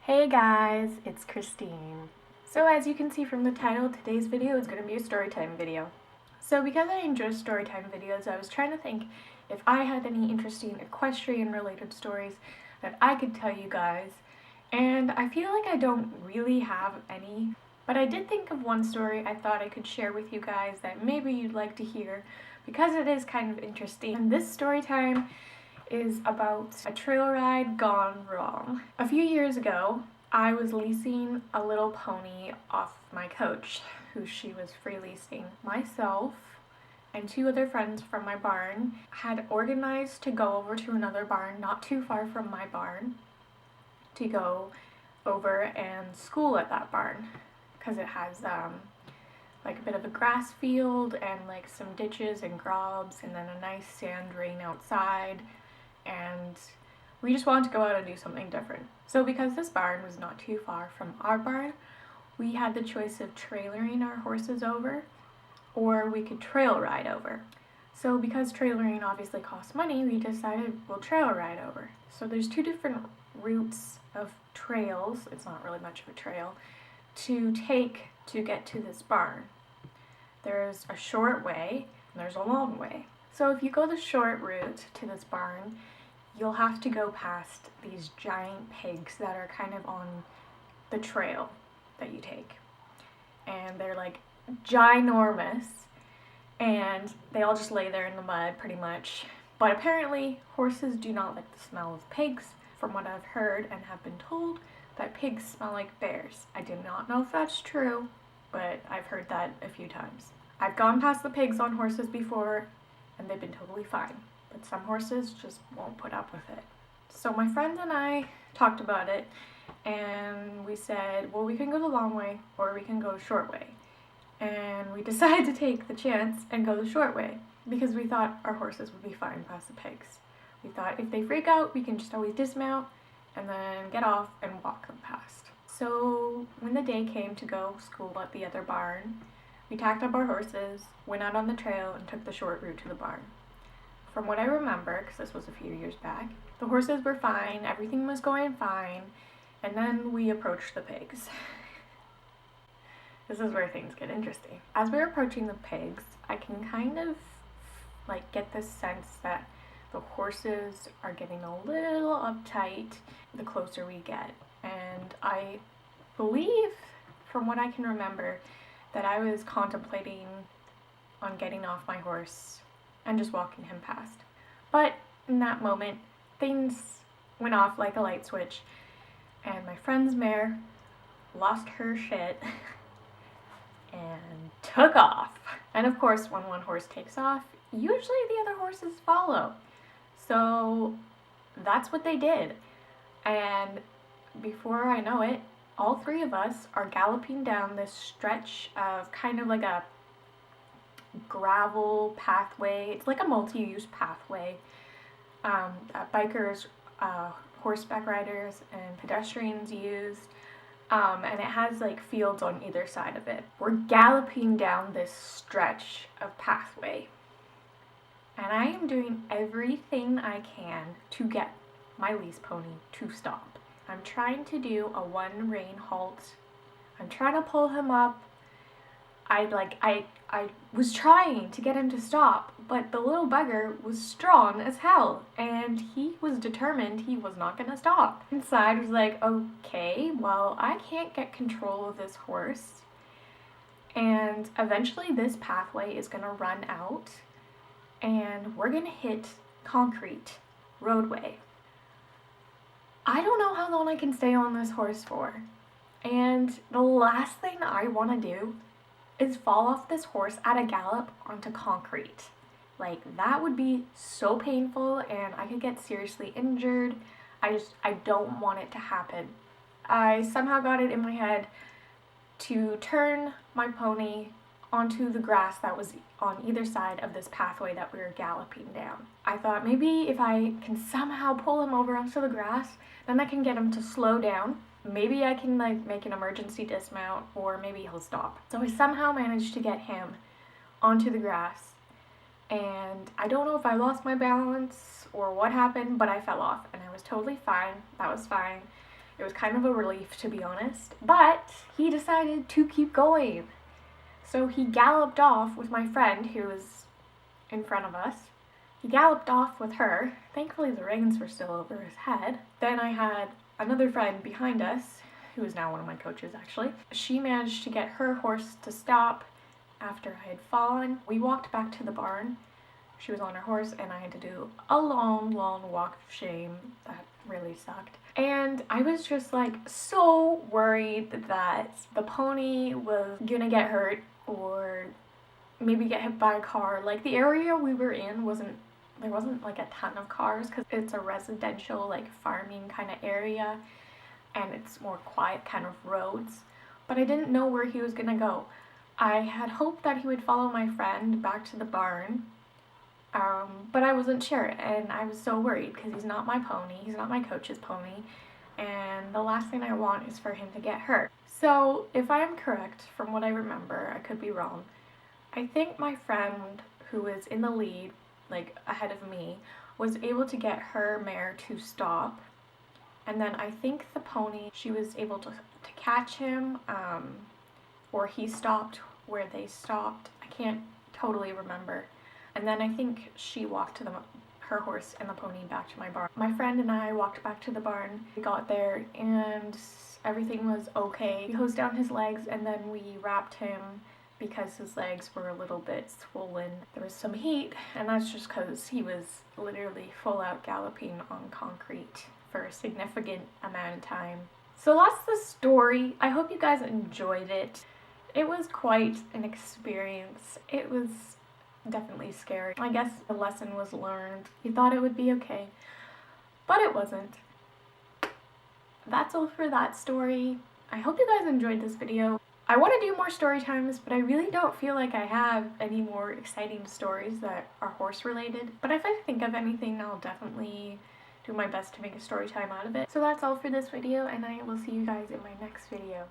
Hey guys, it's Christine. So as you can see from the title, today's video is going to be a storytime video. So because I enjoy storytime videos, I was trying to think if I had any interesting equestrian related stories that I could tell you guys, and I feel like I don't really have any, but I did think of one story I thought I could share with you guys that maybe you'd like to hear because it is kind of interesting. And this storytime is about a trail ride gone wrong. A few years ago, I was leasing a little pony off my coach, who she was free leasing. Myself and two other friends from my barn had organized to go over to another barn not too far from my barn to go over and school at that barn because it has like a bit of a grass field and like some ditches and grubs and then a nice sand rain outside, and we just wanted to go out and do something different. So because this barn was not too far from our barn, we had the choice of trailering our horses over or we could trail ride over. So because trailering obviously costs money, we decided we'll trail ride over. So there's two different routes of trails, it's not really much of a trail, to take to get to this barn. There's a short way and there's a long way. So if you go the short route to this barn, you'll have to go past these giant pigs that are kind of on the trail that you take. And they're like ginormous, and they all just lay there in the mud pretty much. But apparently horses do not like the smell of pigs. From what I've heard and have been told, that pigs smell like bears. I do not know if that's true, but I've heard that a few times. I've gone past the pigs on horses before and they've been totally fine, but some horses just won't put up with it. So my friends and I talked about it and we said, well, we can go the long way or we can go the short way. And we decided to take the chance and go the short way because we thought our horses would be fine past the pigs. We thought if they freak out, we can just always dismount and then get off and walk them past. So when the day came to go school at the other barn, we tacked up our horses, went out on the trail, and took the short route to the barn. From what I remember, because this was a few years back, the horses were fine, everything was going fine, and then we approached the pigs. This is where things get interesting. As we're approaching the pigs, I can kind of like get this sense that the horses are getting a little uptight the closer we get. And I believe, from what I can remember, that I was contemplating on getting off my horse and just walking him past. But in that moment, things went off like a light switch, and my friend's mare lost her shit and took off. And of course, when one horse takes off, usually the other horses follow. So that's what they did. And before I know it, all three of us are galloping down this stretch of kind of like a gravel pathway. It's like a multi-use pathway that bikers, horseback riders, and pedestrians use. And it has like fields on either side of it. We're galloping down this stretch of pathway. And I am doing everything I can to get my lease pony to stop. I'm trying to do a one rein halt. I'm trying to pull him up. I was trying to get him to stop, but the little bugger was strong as hell, and he was determined he was not gonna stop. Inside was like, okay, well, I can't get control of this horse, and eventually this pathway is gonna run out, and we're gonna hit concrete roadway. I don't know how long I can stay on this horse for, and the last thing I want to do is fall off this horse at a gallop onto concrete. Like, that would be so painful and I could get seriously injured. I don't want it to happen. I somehow got it in my head to turn my pony onto the grass that was on either side of this pathway that we were galloping down. I thought maybe if I can somehow pull him over onto the grass, then I can get him to slow down. Maybe I can like make an emergency dismount, or maybe he'll stop. So I somehow managed to get him onto the grass, and I don't know if I lost my balance or what happened, but I fell off and I was totally fine. That was fine. It was kind of a relief, to be honest, but he decided to keep going. So he galloped off with my friend who was in front of us. He galloped off with her. Thankfully the reins were still over his head. Then I had another friend behind us, who is now one of my coaches actually. She managed to get her horse to stop after I had fallen. We walked back to the barn. She was on her horse and I had to do a long walk of shame. That really sucked. And I was just like so worried that the pony was gonna get hurt or maybe get hit by a car. Like the area we were in there wasn't like a ton of cars because it's a residential like farming kind of area and it's more quiet kind of roads. But I didn't know where he was gonna go. I had hoped that he would follow my friend back to the barn, but I wasn't sure and I was so worried because he's not my pony, he's not my coach's pony, and the last thing I want is for him to get hurt. So if I am correct from what I remember, I could be wrong, I think my friend who was in the lead, like ahead of me, was able to get her mare to stop, and then I think the pony, she was able to catch him, or he stopped where they stopped. I can't totally remember. And then I think she walked her horse and the pony back to my barn. My friend and I walked back to the barn. We got there and everything was okay. We hosed down his legs and then we wrapped him because his legs were a little bit swollen. There was some heat, and that's just because he was literally full out galloping on concrete for a significant amount of time. So that's the story. I hope you guys enjoyed it. It was quite an experience. It was definitely scary. I guess the lesson was learned. We thought it would be okay, but it wasn't. That's all for that story. I hope you guys enjoyed this video. I want to do more story times, but I really don't feel like I have any more exciting stories that are horse related. But if I think of anything, I'll definitely do my best to make a story time out of it. So that's all for this video, and I will see you guys in my next video.